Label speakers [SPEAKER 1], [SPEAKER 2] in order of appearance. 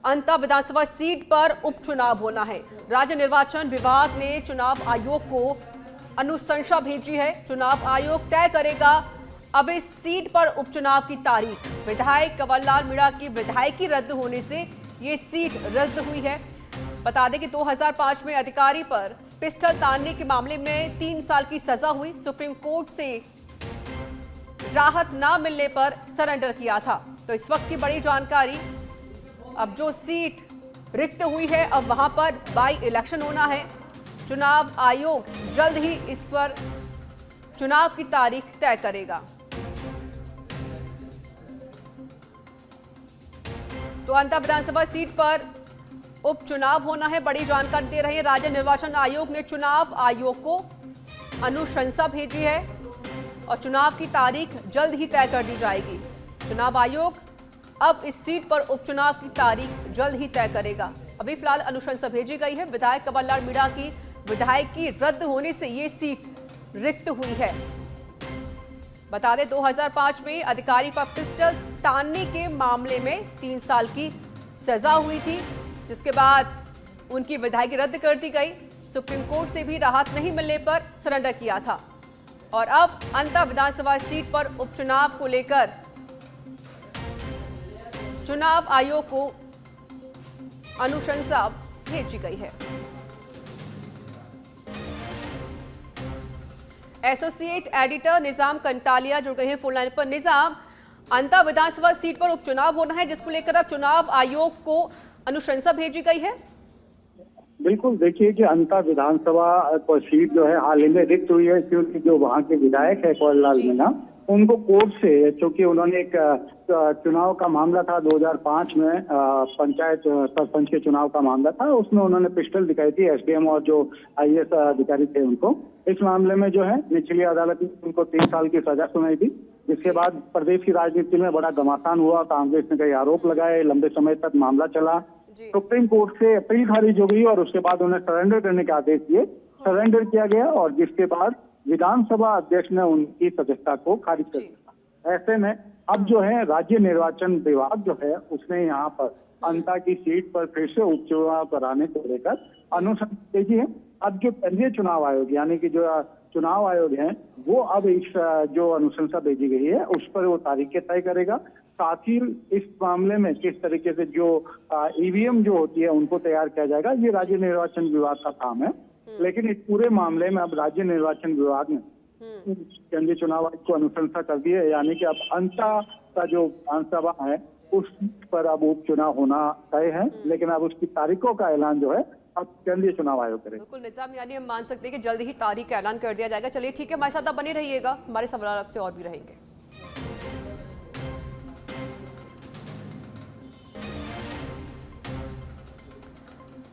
[SPEAKER 1] अंता विधानसभा seat पर उपचुनाव होना है। राज्य निर्वाचन विभाग ने चुनाव आयोग को अनुशंसा भेजी है। चुनाव आयोग तय करेगा अब इस सीट पर उपचुनाव की तारीख। विधायक कंवरलाल मीणा की विधायकी रद्द होने से ये सीट रद्द हुई है। बता दें कि 2005 में अधिकारी पर पिस्टल तानने के मामले में 3 साल की सजा हुई। सुप्रीम कोर्ट से राहत ना मिलने पर सरेंडर किया था। तो इस वक्त की बड़ी जानकारी, अब जो सीट रिक्त हुई है अब वहां पर बाई इलेक्शन होना है। चुनाव आयोग जल्द ही इस पर चुनाव की तारीख तय करेगा। तो अंता विधानसभा सीट पर उपचुनाव होना है, बड़ी जानकारी दे रहे हैं। राज्य निर्वाचन आयोग ने चुनाव आयोग को अनुशंसा भेजी है और चुनाव की तारीख जल्द ही तय कर दी जाएगी। चुनाव आयोग अब इस सीट पर उपचुनाव की तारीख जल्द ही तय करेगा। अभी फिलहाल अनुशंसा भेजी गई है। विधायक कंवरलाल मीणा की विधायकी रद्द होने से ये सीट रिक्त हुई है। बता दें 2005 में अधिकारी पर पिस्टल तानने के मामले में 3 साल की सजा हुई थी, जिसके बाद उनकी विधायकी रद्द कर दी गई। सुप्रीम कोर्ट से भी राहत नहीं मिलने पर सरेंडर किया था और अब अंता विधानसभा सीट पर उपचुनाव को लेकर चुनाव आयोग को अनुशंसा भेजी गई है। एसोसिएट एडिटर निजाम कंटालिया जुड़ गए हैं फोन लाइन पर। निजाम, अंता विधानसभा सीट पर उपचुनाव होना है, जिसको लेकर अब चुनाव आयोग को अनुशंसा भेजी गई है।
[SPEAKER 2] बिल्कुल, देखिए कि अंता विधानसभा पर सीट जो है हाल ही में रिक्त हुई है, क्योंकि जो वहाँ के विधायक है कंवरलाल मीणा, उनको कोर्ट से, चूंकि उन्होंने एक चुनाव का मामला था 2005 में, पंचायत सरपंच के चुनाव का मामला था, उसमें उन्होंने पिस्टल दिखाई थी एसडीएम और जो आईएएस अधिकारी थे उनको। इस मामले में जो है निचली अदालत ने उनको 3 साल की सजा सुनाई थी, जिसके बाद प्रदेश की राजनीति में बड़ा घमासान हुआ। कांग्रेस ने कई आरोप लगाए, लंबे समय तक मामला चला। सुप्रीम कोर्ट से अपील खारिज हो गई और उसके बाद उन्हें सरेंडर करने के आदेश दिए। सरेंडर किया गया और जिसके बाद विधानसभा अध्यक्ष ने उनकी सदस्यता को खारिज कर दिया। ऐसे में अब जो है राज्य निर्वाचन विभाग जो है उसने यहाँ पर अंता की सीट पर फिर से उपचुनाव कराने को लेकर अनुशंसा भेजी है। अब जो केंद्रीय चुनाव आयोग यानी कि जो चुनाव आयोग है वो अब इस जो अनुशंसा भेजी गई है उस पर वो तारीखें तय करेगा। साथ ही इस मामले में किस तरीके से जो ईवीएम जो होती है उनको तैयार किया जाएगा, ये राज्य निर्वाचन विभाग का काम है। लेकिन इस पूरे मामले में अब राज्य निर्वाचन विभाग ने केंद्रीय चुनाव आयोग को अनुशंसा कर दी है, यानी कि अब अंता का जो विधानसभा है उस पर अब उपचुनाव होना तय है। लेकिन अब उसकी तारीखों का ऐलान जो है अब केंद्रीय चुनाव आयोग करेगा।
[SPEAKER 1] बिल्कुल निजाम, यानी हम मान सकते हैं कि जल्द ही तारीख का ऐलान कर दिया जाएगा। चलिए ठीक है, हमारे साथ आप बने रहिएगा, हमारे सवाल आपसे और भी रहेंगे।